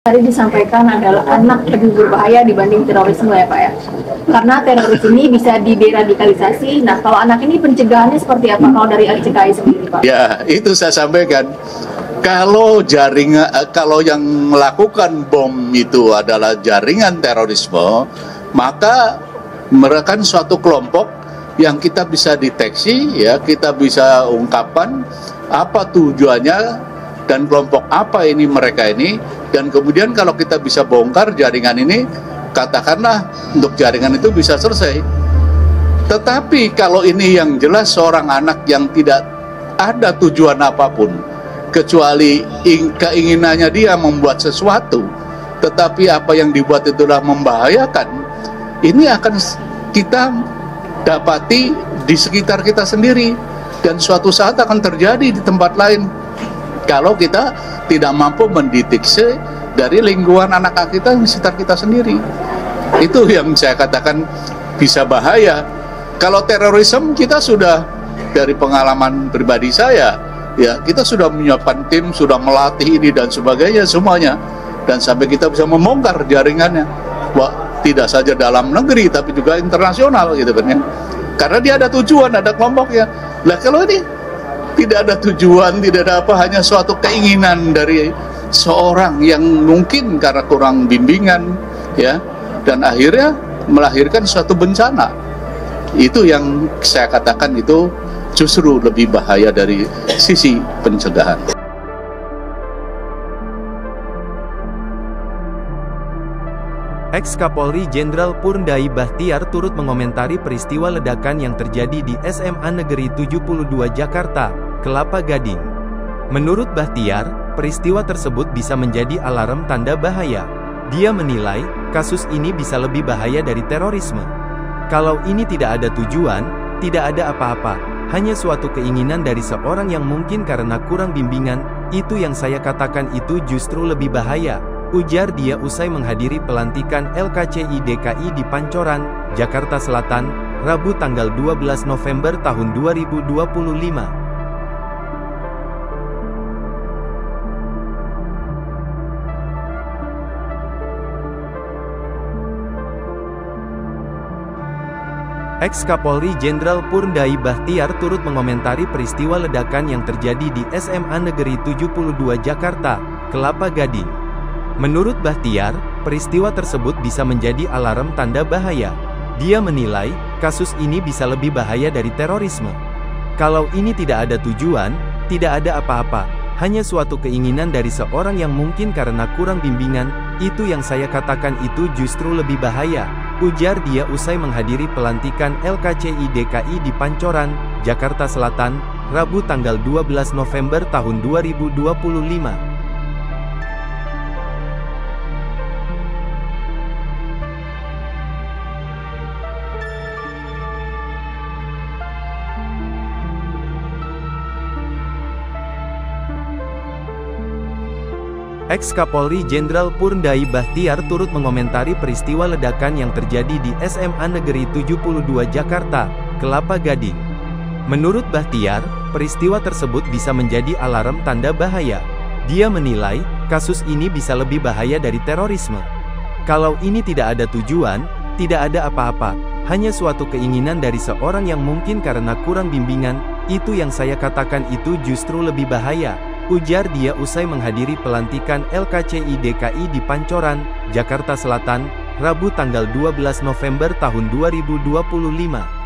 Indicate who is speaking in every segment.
Speaker 1: Tadi disampaikan adalah anak lebih berbahaya dibanding terorisme ya Pak ya. Karena teroris ini bisa dideradikalisasi. Nah kalau anak ini pencegahannya seperti apa kalau dari LCKI sendiri Pak?
Speaker 2: Ya itu saya sampaikan. Kalau kalau yang melakukan bom itu adalah jaringan terorisme, maka mereka suatu kelompok yang kita bisa deteksi, ya kita bisa ungkapkan apa tujuannya dan kelompok apa ini mereka ini, dan kemudian kalau kita bisa bongkar jaringan ini, katakanlah untuk jaringan itu bisa selesai. Tetapi kalau ini yang jelas seorang anak yang tidak ada tujuan apapun kecuali keinginannya dia membuat sesuatu, tetapi apa yang dibuat itulah membahayakan, ini akan kita dapati di sekitar kita sendiri dan suatu saat akan terjadi di tempat lain kalau kita tidak mampu mendeteksi dari lingkungan anak-anak kita di sekitar kita sendiri. Itu yang saya katakan bisa bahaya. Kalau terorisme kita sudah, dari pengalaman pribadi saya, ya kita sudah menyiapkan tim, sudah melatih ini dan sebagainya semuanya, dan sampai kita bisa membongkar jaringannya. Wah, tidak saja dalam negeri tapi juga internasional gitu kan ya. Karena dia ada tujuan, ada kelompoknya. Lah kalau ini tidak ada tujuan, tidak ada apa, hanya suatu keinginan dari seorang yang mungkin karena kurang bimbingan, ya, dan akhirnya melahirkan suatu bencana. Itu yang saya katakan itu justru lebih bahaya dari sisi pencegahan.
Speaker 3: Ex-Kapolri Jenderal Purndai Bachtiar turut mengomentari peristiwa ledakan yang terjadi di SMA Negeri 72 Jakarta, Kelapa Gading. Menurut Bachtiar, peristiwa tersebut bisa menjadi alarm tanda bahaya. Dia menilai, kasus ini bisa lebih bahaya dari terorisme. Kalau ini tidak ada tujuan, tidak ada apa-apa, hanya suatu keinginan dari seorang yang mungkin karena kurang bimbingan, itu yang saya katakan itu justru lebih bahaya, ujar dia usai menghadiri pelantikan LKCI DKI di Pancoran, Jakarta Selatan, Rabu tanggal 12 November tahun 2025. Ex-Kapolri Jenderal Purndai Bachtiar turut mengomentari peristiwa ledakan yang terjadi di SMA Negeri 72 Jakarta, Kelapa Gading. Menurut Bachtiar, peristiwa tersebut bisa menjadi alarm tanda bahaya. Dia menilai, kasus ini bisa lebih bahaya dari terorisme. Kalau ini tidak ada tujuan, tidak ada apa-apa, hanya suatu keinginan dari seorang yang mungkin karena kurang bimbingan, itu yang saya katakan itu justru lebih bahaya, ujar dia usai menghadiri pelantikan LKCI DKI di Pancoran, Jakarta Selatan, Rabu tanggal 12 November tahun 2025. Ex-Kapolri Jenderal Purndai Bachtiar turut mengomentari peristiwa ledakan yang terjadi di SMA Negeri 72 Jakarta, Kelapa Gading. Menurut Bachtiar, peristiwa tersebut bisa menjadi alarm tanda bahaya. Dia menilai, kasus ini bisa lebih bahaya dari terorisme. Kalau ini tidak ada tujuan, tidak ada apa-apa, hanya suatu keinginan dari seorang yang mungkin karena kurang bimbingan, itu yang saya katakan itu justru lebih bahaya, ujar dia usai menghadiri pelantikan LKCI DKI di Pancoran, Jakarta Selatan, Rabu tanggal 12 November tahun 2025.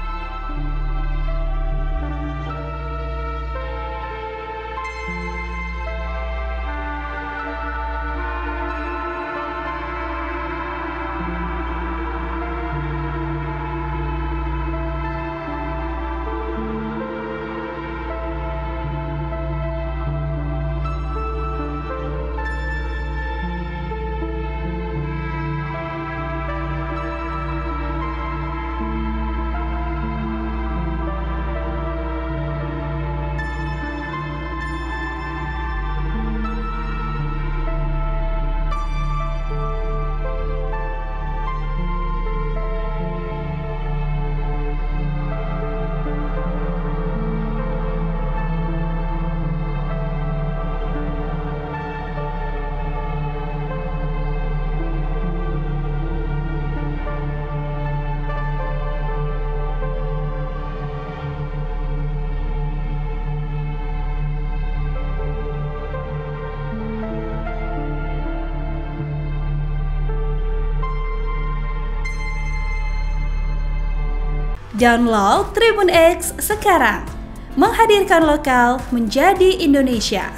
Speaker 4: Download Tribun X sekarang. Menghadirkan lokal menjadi Indonesia.